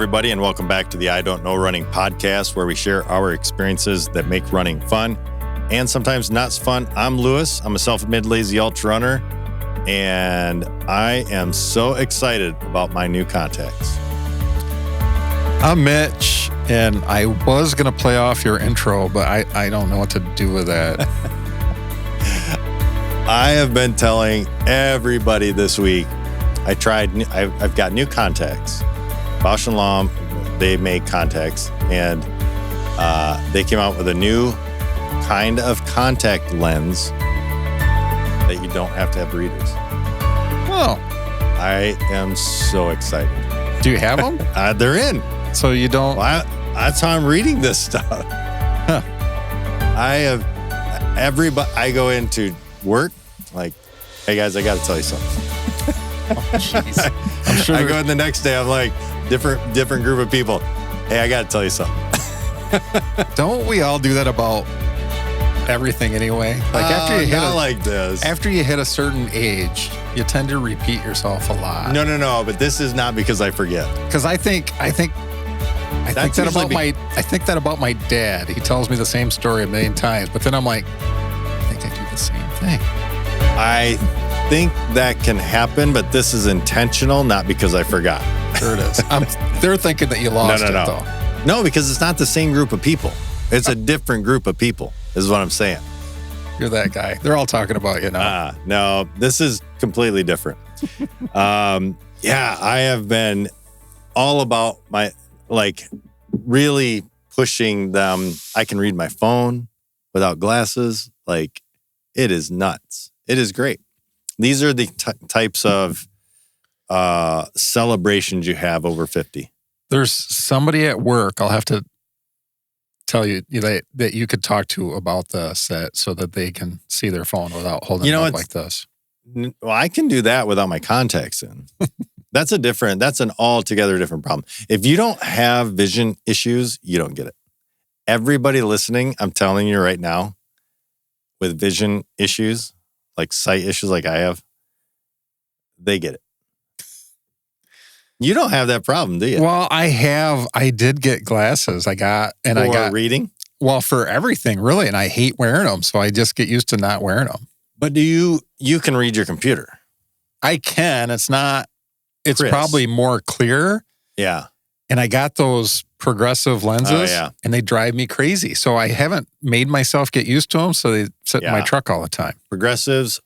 everybody, and welcome back to the I Don't Know Running podcast, where we share our experiences that make running fun and sometimes not so fun. I'm Lewis. I'm a self-admitted lazy ultra runner, and I am so excited about my new contacts. I'm Mitch, and I was going to play off your intro, but I don't know what to do with that. I have been telling everybody this week, I've got new contacts. Bausch & Lomb, they make contacts, and they came out with a new kind of contact lens that you don't have to have readers. Oh. I am so excited. Do you have them? They're in. So you don't... Well, that's how I'm reading this stuff. Huh. I go into work like, hey guys, I got to tell you something. Oh, jeez. I'm sure I go in the next day, I'm like, different group of people. Hey, I got to tell you something. Don't we all do that about everything anyway? Like after you hit a certain age, you tend to repeat yourself a lot. No, but this is not because I forget. Because I think that about my dad. He tells me the same story a million times, but then I'm like, I think I do the same thing. I think that can happen, but this is intentional, not because I forgot. There it is. They're thinking that you lost it, though. No, because it's not the same group of people. It's a different group of people, is what I'm saying. You're that guy. They're all talking about you now. No, this is completely different. I have been all about really pushing them. I can read my phone without glasses. Like, it is nuts. It is great. These are the types of celebrations you have over 50. There's somebody at work, I'll have to tell you that you could talk to about this so that they can see their phone without holding it up like this. Well, I can do that without my contacts in. That's an altogether different problem. If you don't have vision issues, you don't get it. Everybody listening, I'm telling you right now, with vision issues, like sight issues like I have, they get it. You don't have that problem, do you? Well, I did get glasses. I got reading? Well, for everything, really. And I hate wearing them. So I just get used to not wearing them. But you can read your computer? I can. It's Chris. Probably more clear. Yeah. And I got those progressive lenses. Oh, yeah. And they drive me crazy. So I haven't made myself get used to them. So they sit in my truck all the time. Progressives,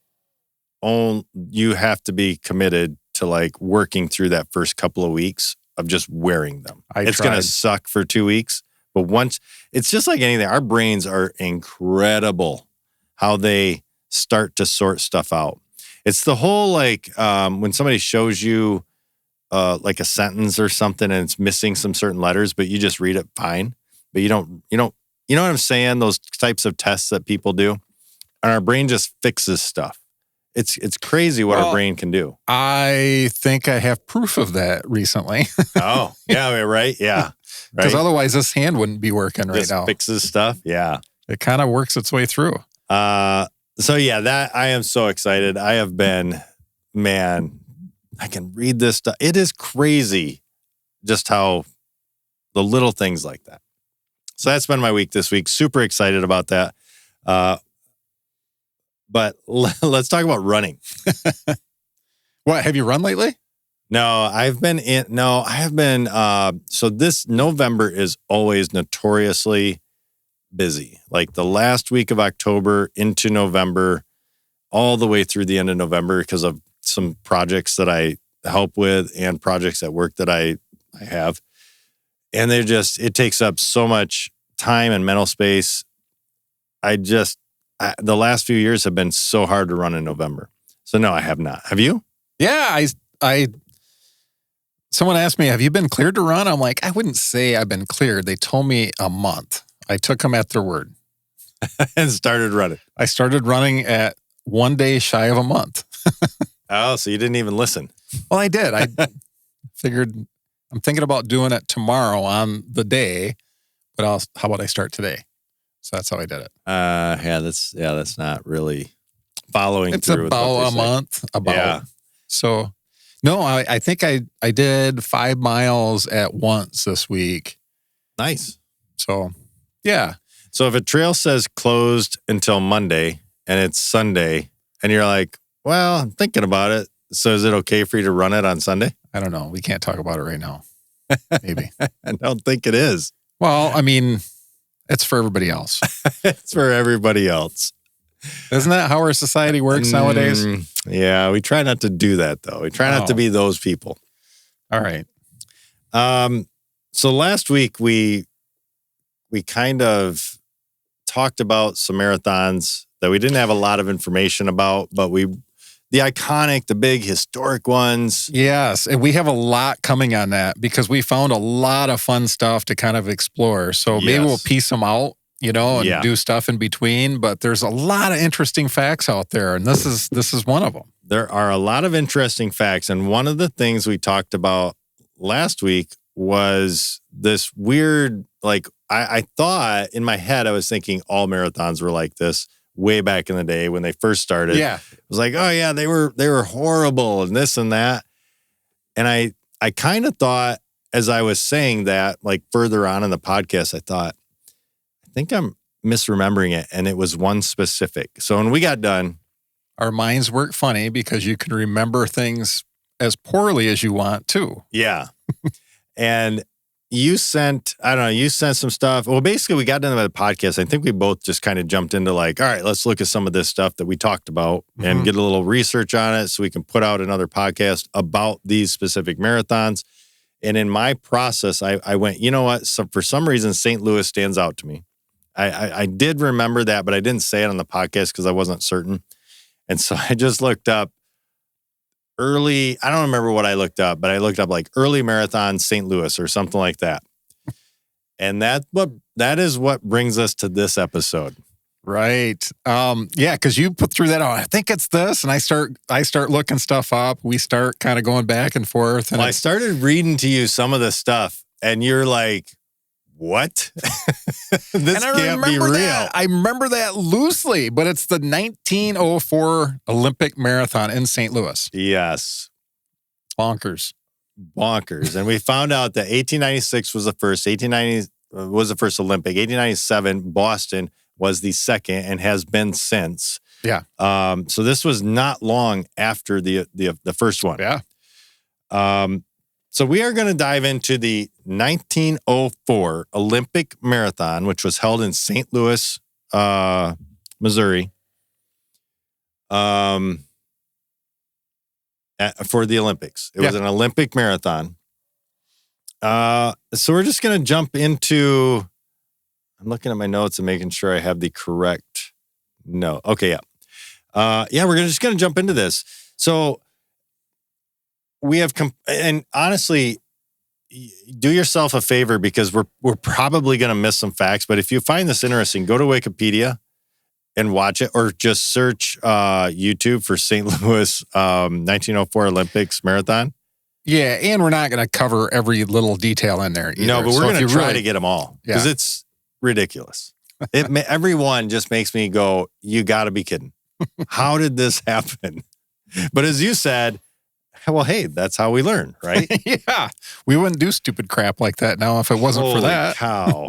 you have to be committed to working through that first couple of weeks of just wearing them. It's going to suck for 2 weeks. But once, it's just like anything. Our brains are incredible how they start to sort stuff out. It's the whole when somebody shows you a sentence or something and it's missing some certain letters, but you just read it fine. But you know what I'm saying? Those types of tests that people do, and our brain just fixes stuff. It's crazy what our brain can do. I think I have proof of that recently. Oh, yeah, right? Yeah. Because otherwise this hand wouldn't be working right now. Fixes stuff, yeah. It kind of works its way through. So yeah, that I am so excited. I have been, I can read this stuff. It is crazy just how the little things like that. So that's been my week this week. Super excited about that. But let's talk about running. What, have you run lately? No, I have been. So this November is always notoriously busy. Like the last week of October into November, all the way through the end of November because of some projects that I help with and projects at work that I have. And it takes up so much time and mental space. The last few years have been so hard to run in November. So no, I have not. Have you? Yeah, someone asked me, have you been cleared to run? I'm like, I wouldn't say I've been cleared. They told me a month. I took them at their word. And started running. I started running at 1 day shy of a month. Oh, so you didn't even listen. Well, I did. I figured I'm thinking about doing it tomorrow on the day, but how about I start today? So that's how I did it. That's not really following it's through. It's about a month. Yeah. So No, I think I did 5 miles at once this week. Nice. So, yeah. So if a trail says closed until Monday and it's Sunday and you're like, well, I'm thinking about it. So is it okay for you to run it on Sunday? I don't know. We can't talk about it right now. Maybe. I don't think it is. Well, I mean, it's for everybody else. It's for everybody else. Isn't that how our society works nowadays? Yeah, we try not to do that, though. We try not to be those people. All right. So last week, we kind of talked about some marathons that we didn't have a lot of information about, but the iconic, the big historic ones. Yes, and we have a lot coming on that because we found a lot of fun stuff to kind of explore. So maybe we'll piece them out, and do stuff in between. But there's a lot of interesting facts out there, and this is one of them. There are a lot of interesting facts, and one of the things we talked about last week was this weird, like, I thought in my head, I was thinking all marathons were like this way back in the day when they first started. Yeah. It was like, oh yeah, they were horrible and this and that. And I kind of thought, as I was saying that, like further on in the podcast, I thought, I think I'm misremembering it. And it was one specific. So when we got done, our minds work funny because you can remember things as poorly as you want too. Yeah. And you sent some stuff. Well, basically we got done with the podcast. I think we both just kind of jumped into like, all right, let's look at some of this stuff that we talked about and get a little research on it so we can put out another podcast about these specific marathons. And in my process, I went, you know what? So for some reason, St. Louis stands out to me. I did remember that, but I didn't say it on the podcast because I wasn't certain. And so I just looked up I don't remember what I looked up, but I looked up like early marathon St. Louis or something like that. And that is what brings us to this episode. Right. Yeah, because you put through that, I think it's this, and I start looking stuff up. We start kind of going back and forth. And I started reading to you some of the stuff, and you're like, what? This can't be real. I remember that loosely, but it's the 1904 Olympic Marathon in St. Louis. Yes. Bonkers. And we found out that 1896 was the first. 1890 was the first Olympic. 1897, Boston was the second and has been since. Yeah. So this was not long after the first one. Yeah. So we are going to dive into the 1904 Olympic Marathon, which was held in St. Louis, Missouri, for the Olympics. It was an Olympic marathon. So we're just going to jump into, I'm looking at my notes and making sure I have the correct note. Okay, yeah. We're just going to jump into this. So we have, and honestly, do yourself a favor because we're probably going to miss some facts. But if you find this interesting, go to Wikipedia and watch it, or just search YouTube for St. Louis 1904 Olympics Marathon. Yeah, and we're not going to cover every little detail in there either. No, but we're going to try to get them all because it's ridiculous. Everyone just makes me go, you got to be kidding. How did this happen? But as you said, well, hey, that's how we learn, right? Yeah. We wouldn't do stupid crap like that now if it wasn't for that. Holy cow.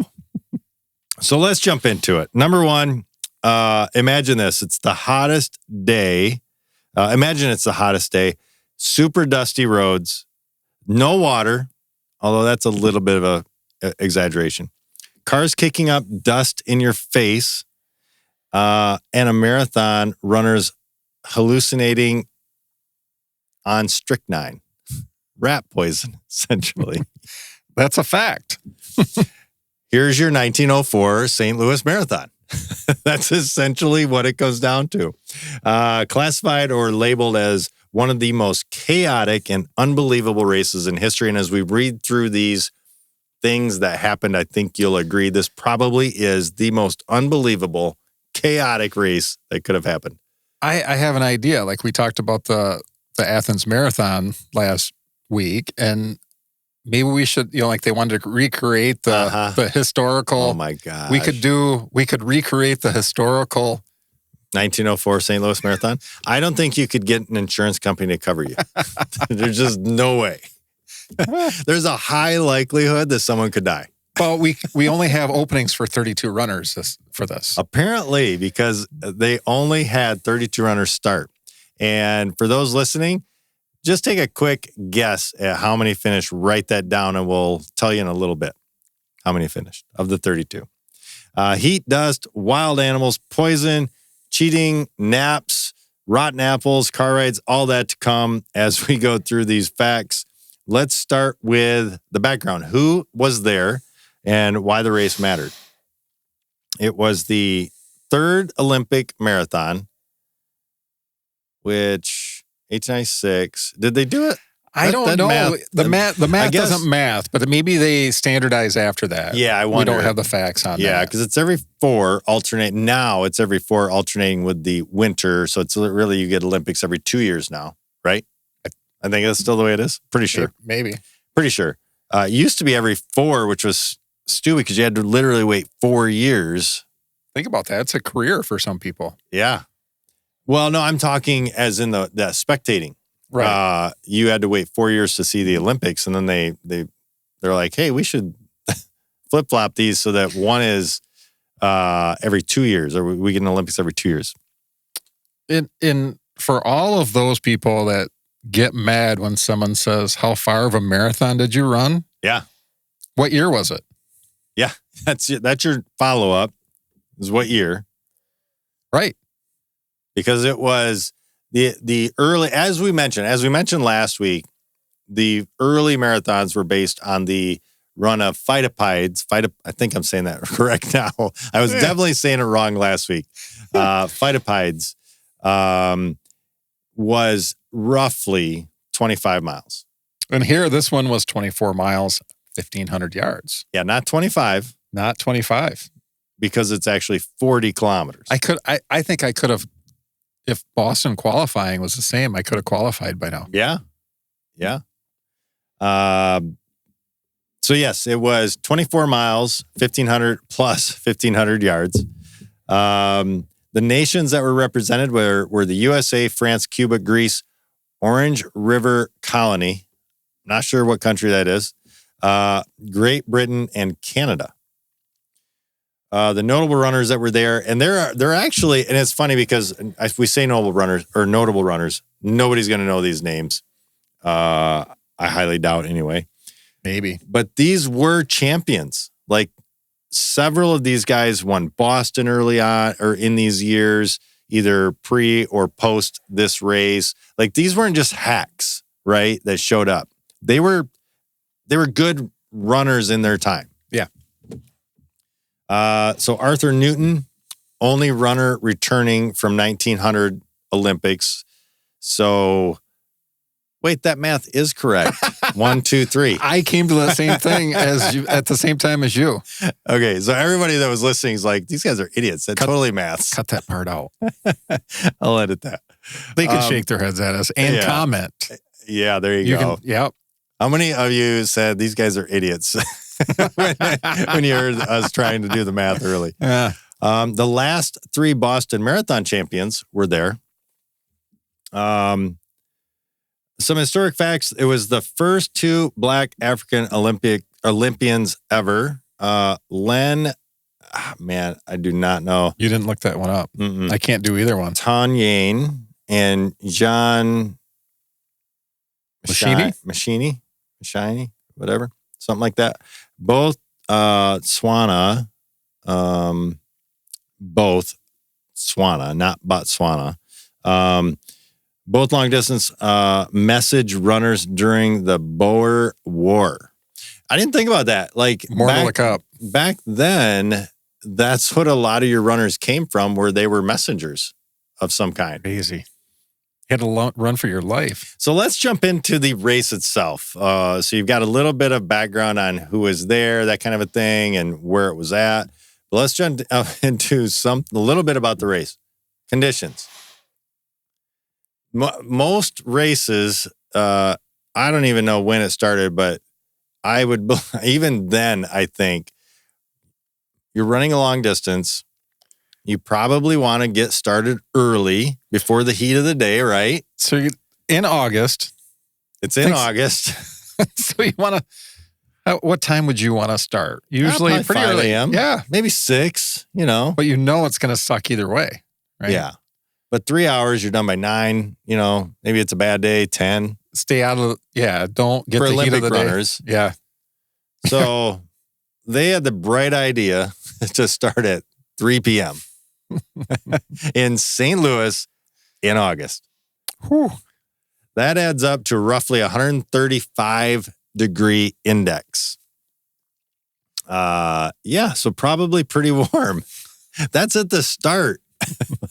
So let's jump into it. Number one, imagine this. It's the hottest day. Imagine it's the hottest day. Super dusty roads. No water, although that's a little bit of a exaggeration. Cars kicking up dust in your face. And a marathon runner's hallucinating on strychnine, rat poison, essentially. That's a fact. Here's your 1904 St. Louis Marathon. That's essentially what it goes down to. Classified or labeled as one of the most chaotic and unbelievable races in history. And as we read through these things that happened, I think you'll agree this probably is the most unbelievable, chaotic race that could have happened. I have an idea. Like we talked about the Athens Marathon last week, and maybe we should, like they wanted to recreate the historical. Oh my God. We could recreate the historical 1904 St. Louis Marathon. I don't think you could get an insurance company to cover you. There's just no way. There's a high likelihood that someone could die. Well, we only have openings for 32 runners for this. Apparently, because they only had 32 runners start. And for those listening, just take a quick guess at how many finished. Write that down, and we'll tell you in a little bit how many finished of the 32. Heat, dust, wild animals, poison, cheating, naps, rotten apples, car rides, all that to come as we go through these facts. Let's start with the background. Who was there and why the race mattered? It was the third Olympic marathon, which 1896. Did they do it? I don't know. The math doesn't math, but maybe they standardize after that. Yeah, I wonder. We don't have the facts on that. Yeah, because it's every 4 alternate. Now it's every 4 alternating with the winter. So it's really, you get Olympics every 2 years now, right? I think that's still the way it is. Pretty sure. Maybe. Pretty sure. It used to be every 4, which was stupid because you had to literally wait 4 years. Think about that. It's a career for some people. Yeah. Well, no, I'm talking as in the spectating. Right. You had to wait 4 years to see the Olympics, and then they're like, hey, we should flip flop these so that one is every 2 years, or we get an Olympics every 2 years. For all of those people that get mad when someone says, "How far of a marathon did you run?" Yeah. What year was it? Yeah, that's your follow up. Is what year? Right. Because it was the early, as we mentioned last week, the early marathons were based on the run of phytopides. I think I'm saying that correct now. I was definitely saying it wrong last week. Phytopides was roughly 25 miles. And here, this one was 24 miles, 1,500 yards. Yeah, not 25. Not 25. Because it's actually 40 kilometers. I think I could have, if Boston qualifying was the same, I could have qualified by now. Yeah. Yeah. So yes, it was 24 miles, 1,500 plus 1,500 yards. The nations that were represented were the USA, France, Cuba, Greece, Orange River Colony. Not sure what country that is. Great Britain and Canada. The notable runners that were there, and they're actually, and it's funny because if we say notable runners, nobody's going to know these names. I highly doubt anyway. Maybe. But these were champions. Like several of these guys won Boston early on or in these years, either pre or post this race. Like these weren't just hacks, right, that showed up. They were good runners in their time. Yeah. So Arthur Newton, only runner returning from 1900 Olympics. So, wait, that math is correct. 1, 2, 3. I came to the same thing as you at the same time as you. Okay, so everybody that was listening is like, these guys are idiots. That's totally maths. Cut that part out. I'll edit that. They can shake their heads at us and comment. Yeah, there you go. Yep. How many of you said these guys are idiots? when you heard us trying to do the math early. Yeah. The last 3 Boston Marathon champions were there. Some historic facts. It was the first 2 Black African Olympians ever. Len, man, I do not know. You didn't look that one up. Mm-mm. I can't do either one. Tanyain and Jean Machini, whatever. Something like that. Both Botswana, not Botswana. Both long distance message runners during the Boer War. I didn't think about that. Like more to look up. Back then, that's what a lot of your runners came from, where they were messengers of some kind. Crazy. You had to run for your life. So let's jump into the race itself. So you've got a little bit of background on who was there, that kind of a thing, and where it was at. But let's jump into a little bit about the race. Conditions. Most races, I don't even know when it started, but I would, even then, I think, you're running a long distance. You probably want to get started early before the heat of the day, right? So in August. It's in August. So you want to, what time would you want to start? Usually pretty 5 early. a.m. Yeah. Maybe 6, you know. But you know it's going to suck either way, right? Yeah. But 3 hours, you're done by 9, you know, maybe it's a bad day, 10. Stay out of, don't get for the Olympic heat of the runners. Day. Yeah. So they had the bright idea to start at 3 p.m. in St. Louis in August. Whew. That adds up to roughly 135-degree index. So probably pretty warm. That's at the start.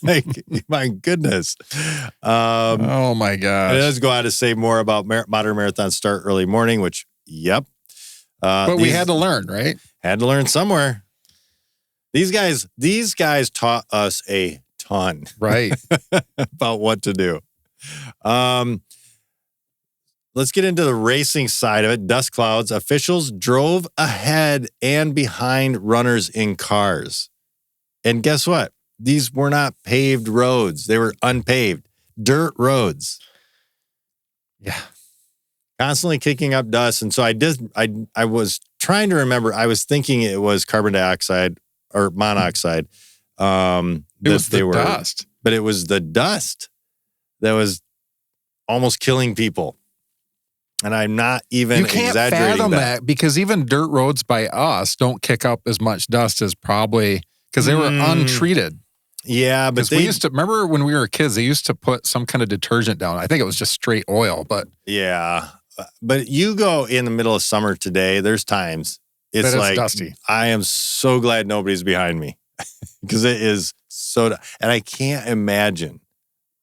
Like, my goodness. Oh, my gosh. It does go on to say more about modern marathon start early morning, which, yep. But we had to learn, right? Had to learn somewhere. These guys taught us a ton. Right. About what to do. Let's get into the racing side of it. Dust clouds. Officials drove ahead and behind runners in cars. And guess what? These were not paved roads. They were unpaved. Dirt roads. Yeah. Constantly kicking up dust. And so I was trying to remember. I was thinking it was carbon dioxide or monoxide. It was the dust. But it was the dust that was almost killing people. And I'm not even exaggerating that. You can't fathom that because even dirt roads by us don't kick up as much dust as probably because they were untreated. Yeah, but we used to remember when we were kids, they used to put some kind of detergent down. I think it was just straight oil, but yeah. But you go in the middle of summer today, there's times it's like dusty. I am so glad nobody's behind me because it is so, and I can't imagine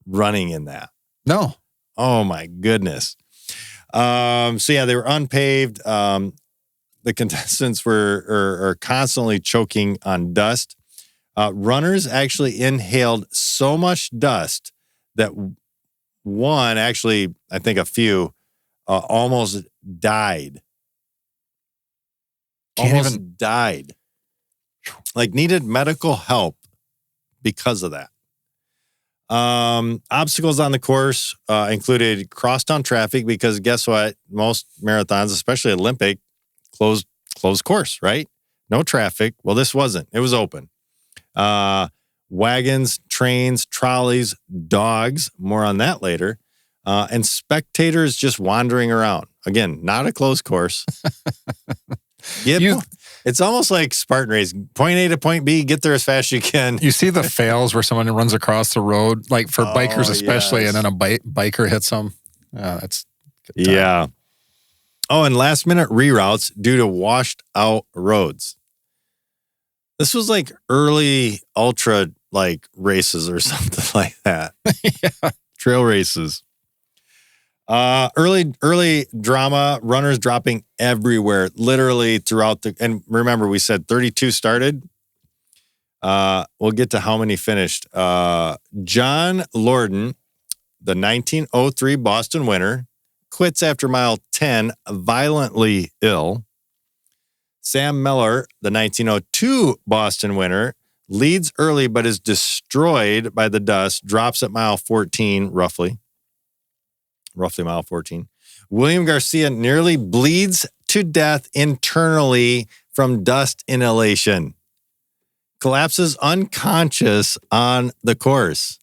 running in that. No. Oh my goodness. So yeah, they were unpaved. The contestants are constantly choking on dust. Runners actually inhaled so much dust that one, actually, I think a few, almost died. Died. Like needed medical help because of that. Obstacles on the course included crosstown traffic because guess what? Most marathons, especially Olympic, closed course, right? No traffic. Well, this wasn't. It was open. Wagons, trains, trolleys, dogs. More on that later. And spectators just wandering around. Again, not a closed course. It's almost like Spartan race. Point A to point B, get there as fast as you can. You see the fails where someone runs across the road, like for bikers especially, and then a biker hits them. That's good time. Yeah. Oh, and last minute reroutes due to washed out roads. This was like early ultra like races or something like that. Yeah. Trail races. Early drama, runners dropping everywhere, literally throughout and remember we said 32 started. We'll get to how many finished. John Lorden, the 1903 Boston winner, quits after mile 10, violently ill. Sam Miller, the 1902 Boston winner, leads early but is destroyed by the dust, drops at mile 14, roughly mile 14. William Garcia nearly bleeds to death internally from dust inhalation. Collapses unconscious on the course.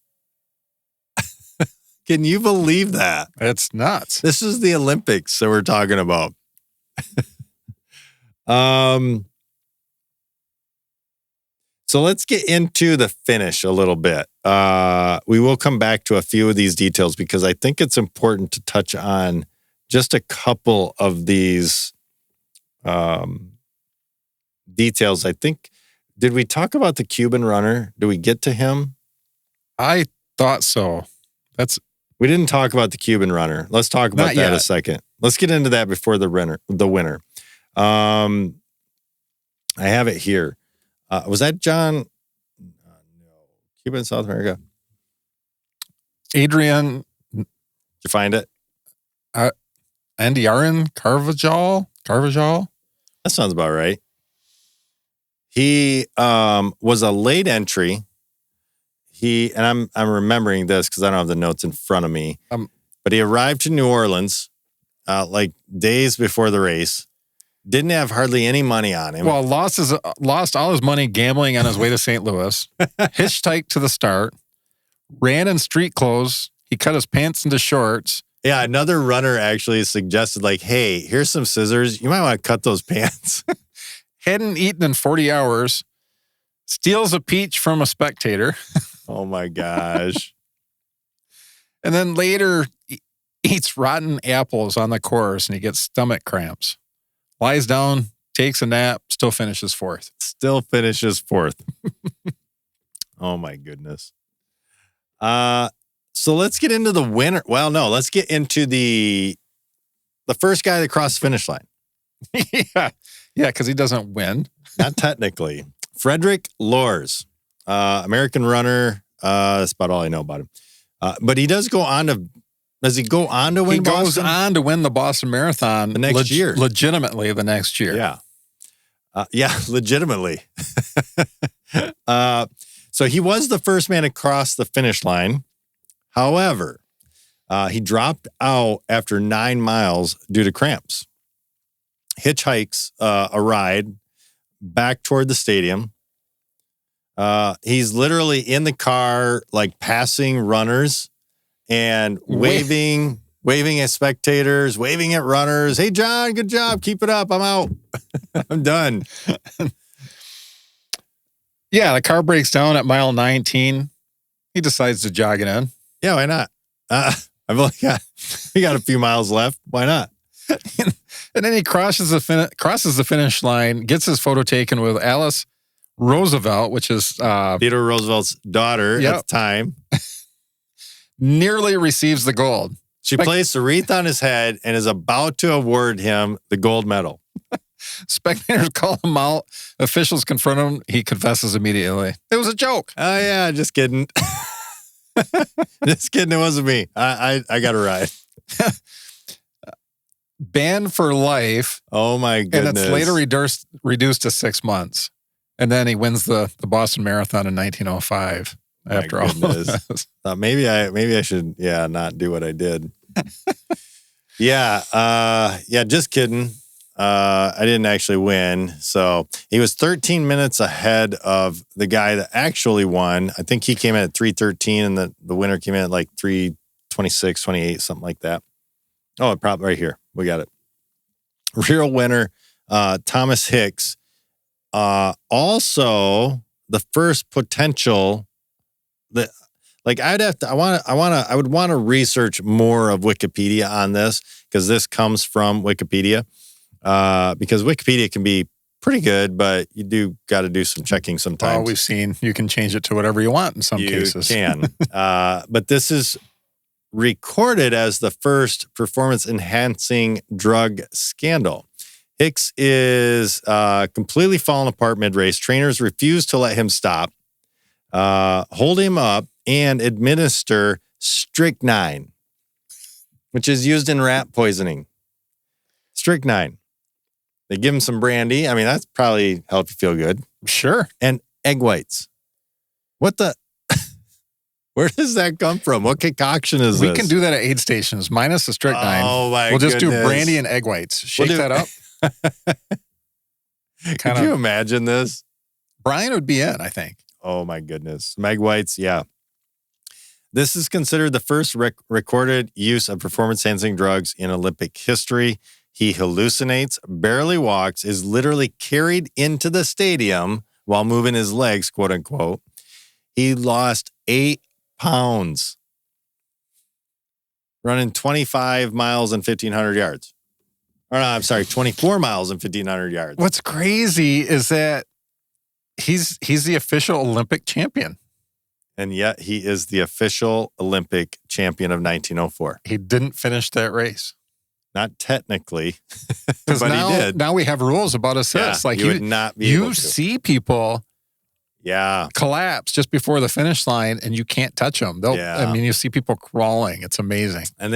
Can you believe that? It's nuts. This is the Olympics that we're talking about. So let's get into the finish a little bit. We will come back to a few of these details because I think it's important to touch on just a couple of these details. I think, did we talk about the Cuban runner? Did we get to him? I thought so. We didn't talk about the Cuban runner. Let's talk about that a second. Let's get into that before the winner. I have it here. Was that John? No. Cuban, South America. Adrian. Did you find it? Andiaran Carvajal? That sounds about right. He was a late entry. I'm remembering this because I don't have the notes in front of me. But he arrived to New Orleans like days before the race. Didn't have hardly any money on him. Well, lost all his money gambling on his way to St. Louis. Hitchhiked to the start. Ran in street clothes. He cut his pants into shorts. Yeah, another runner actually suggested, like, hey, here's some scissors. You might want to cut those pants. Hadn't eaten in 40 hours. Steals a peach from a spectator. Oh, my gosh. And then later eats rotten apples on the course and he gets stomach cramps. Lies down, takes a nap, still finishes fourth. Oh, my goodness. So let's get into the winner. Well, no, let's get into the first guy that crossed the finish line. Yeah, because he doesn't win. Not technically. Frederick Lors, American runner. That's about all I know about him. But he does go on to. Does he go on to win? He goes on to win the Boston Marathon the next year. Legitimately, the next year. Yeah, legitimately. So he was the first man to cross the finish line. However, he dropped out after 9 miles due to cramps. Hitchhikes a ride back toward the stadium. He's literally in the car, like passing runners and waving at spectators, waving at runners. Hey, John, good job. Keep it up. I'm out. I'm done. Yeah, the car breaks down at mile 19. He decides to jog it in. Yeah, why not? I've only got a few miles left. Why not? And then he crosses the finish line, gets his photo taken with Alice Roosevelt, which is Theodore Roosevelt's daughter at the time. Nearly receives the gold. She placed a wreath on his head and is about to award him the gold medal. Spectators call him out. Officials confront him. He confesses immediately. It was a joke. Oh, yeah, just kidding. Just kidding. It wasn't me. I got a ride. Banned for life. Oh, my goodness. And it's later reduced to 6 months. And then he wins the Boston Marathon in 1905 after all this. Maybe I should, not do what I did. Just kidding. I didn't actually win. So he was 13 minutes ahead of the guy that actually won. I think he came in at 3:13 and the winner came in at like 3:26, 28, something like that. Oh, probably right here. We got it. Real winner, Thomas Hicks. Also the first potential that, like, I would want to research more of Wikipedia on this because this comes from Wikipedia. Because Wikipedia can be pretty good, but you do got to do some checking sometimes. Well, we've seen you can change it to whatever you want in some cases. You can. But this is recorded as the first performance-enhancing drug scandal. Hicks is completely fallen apart mid-race. Trainers refuse to let him stop, hold him up, and administer strychnine, which is used in rat poisoning. Strychnine. They give him some brandy. I mean, that's probably help you feel good. Sure. And egg whites. What the? Where does that come from? What concoction is this? We can do that at aid stations, minus the strychnine. Oh, my We'll just goodness. do brandy and egg whites. Shake that up. Could you imagine this? Brian would be in, I think. Oh, my goodness. Egg whites, yeah. This is considered the first recorded use of performance-enhancing drugs in Olympic history. He hallucinates, barely walks, is literally carried into the stadium while moving his legs, quote unquote. He lost 8 pounds, running 25 miles and 1,500 yards. Or no, I'm sorry, 24 miles and 1,500 yards. What's crazy is that he's the official Olympic champion. And yet he is the official Olympic champion of 1904. He didn't finish that race. Not technically, but he did. Now we have rules about assists. Yeah, like you would not be able to. See people collapse just before the finish line and you can't touch them. I mean, you see people crawling. It's amazing. And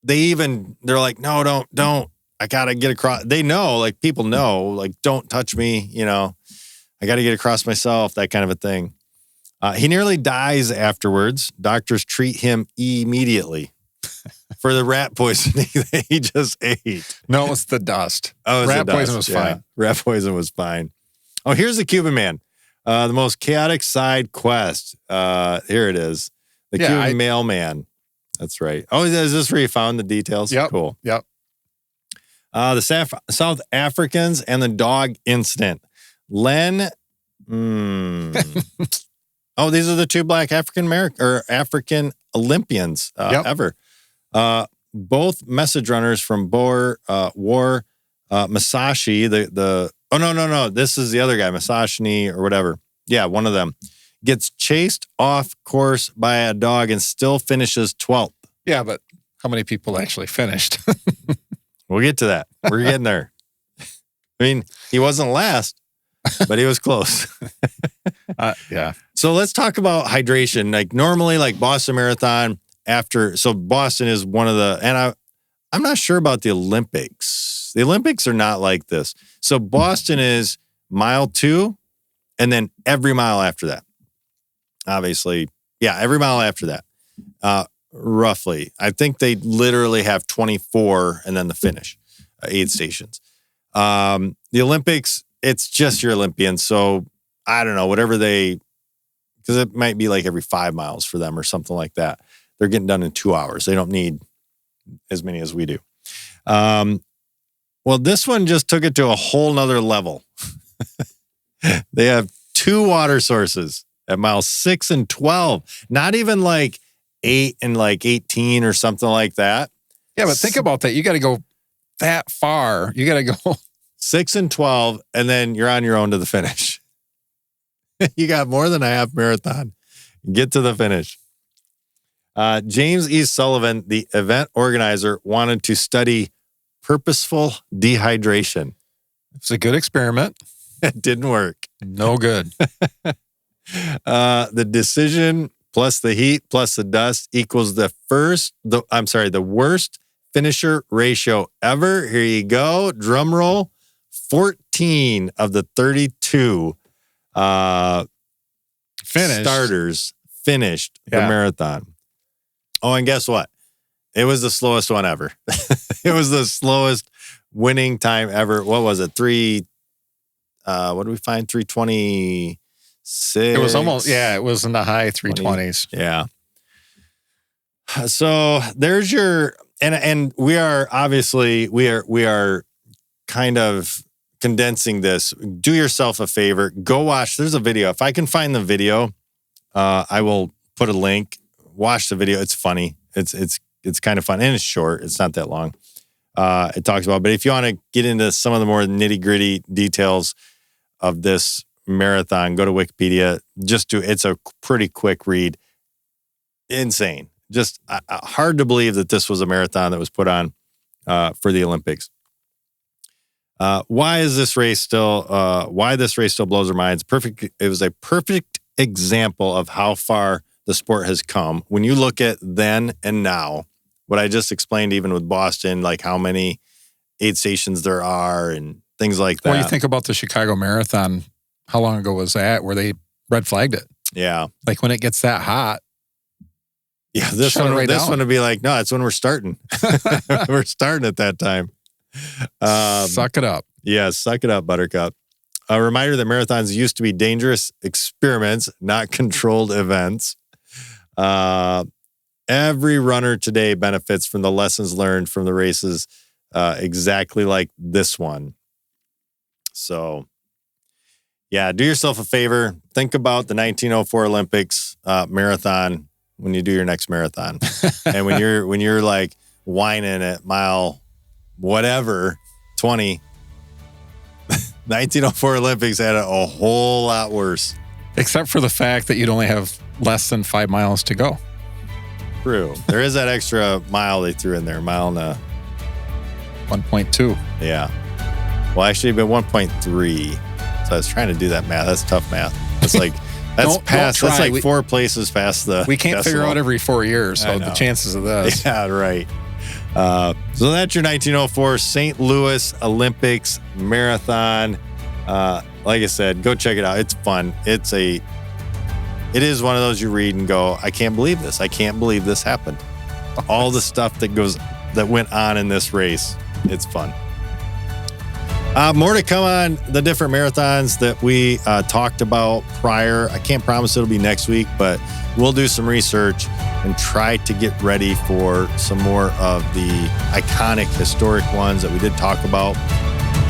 they're like, no, don't. I got to get across. They know, like people know, like, don't touch me. You know, I got to get across myself, that kind of a thing. He nearly dies afterwards. Doctors treat him immediately for the rat poisoning that he just ate. No, it's the dust. Oh, rat poison was fine. Rat poison was fine. Oh, here's the Cuban man. The most chaotic side quest. Here it is. The Cuban mailman. That's right. Oh, is this where you found the details? Yep. Cool. Yep. The South Africans and the dog incident. Len. Oh, these are the two black African Olympians ever. Both message runners from War. Masashi, oh, no. This is the other guy, Masashi or whatever. Yeah, one of them. Gets chased off course by a dog and still finishes 12th. Yeah, but how many people actually finished? We'll get to that. We're getting there. I mean, he wasn't last, but he was close. Yeah. So let's talk about hydration. Like normally, like Boston Marathon so Boston is one of the, and I'm not sure about the Olympics. The Olympics are not like this. So Boston is mile 2 and then every mile after that. Obviously, yeah, every mile after that. Roughly. I think they literally have 24 and then the finish, 8 stations. The Olympics, it's just your Olympians. So I don't know, whatever because it might be like every 5 miles for them or something like that. They're getting done in 2 hours. They don't need as many as we do. Well, this one just took it to a whole nother level. They have 2 water sources at miles 6 and 12. Not even like 8 and like 18 or something like that. Yeah, but think about that. You got to go that far. You got to go 6 and 12, and then you're on your own to the finish. You got more than a half marathon. Get to the finish. James E. Sullivan, the event organizer, wanted to study purposeful dehydration. It's a good experiment. It didn't work. No good. The decision plus the heat plus the dust equals the worst finisher ratio ever. Here you go. Drum roll. 14 of the 32 starters finished the marathon. Oh, and guess what? It was the slowest one ever. It was the slowest winning time ever. What was it? What did we find? 326. It was almost, it was in the high 320s. Yeah. So there's your, and we are obviously, we are kind of condensing this. Do yourself a favor. Go watch. There's a video. If I can find the video, I will put a link. Watch the video. It's funny. It's kind of fun and it's short. It's not that long. It talks about, but if you want to get into some of the more nitty gritty details of this marathon, go to Wikipedia. It's a pretty quick read. Insane. Just hard to believe that this was a marathon that was put on for the Olympics. Why this race still blows our minds. It was a perfect example of how far the sport has come. When you look at then and now, what I just explained, even with Boston, like how many aid stations there are and things like that. Well, you think about the Chicago Marathon. How long ago was that where they red flagged it? Yeah. Like when it gets that hot. Yeah, this one would be like, no, that's when we're starting. We're starting at that time. Suck it up. Yeah, suck it up, Buttercup. A reminder that marathons used to be dangerous experiments, not controlled events. Every runner today benefits from the lessons learned from the races, exactly like this one. So, yeah, do yourself a favor. Think about the 1904 Olympics marathon when you do your next marathon, and when you're like whining at mile whatever 20. 1904 Olympics had it a whole lot worse. Except for the fact that you'd only have less than 5 miles to go. True. There is that extra mile they threw in there, mile and 1.2. Yeah. Well, actually, but 1.3. So I was trying to do that math. That's tough math. It's like, that's like 4 places past the We can't decimal. figure out every 4 years, so the chances of this. Yeah, right. So that's your 1904 St. Louis Olympics Marathon. Like I said, go check it out. It's fun. It's it is one of those you read and go, I can't believe this. I can't believe this happened. All the stuff that went on in this race. It's fun. More to come on the different marathons that we talked about prior. I can't promise it'll be next week, but we'll do some research and try to get ready for some more of the iconic, historic ones that we did talk about.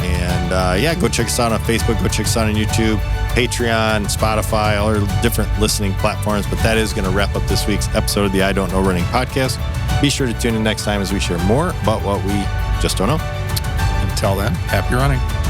And go check us out on Facebook. Go check us out on YouTube, Patreon, Spotify, all our different listening platforms. But that is going to wrap up this week's episode of the I Don't Know Running podcast. Be sure to tune in next time as we share more about what we just don't know. Until then, happy running.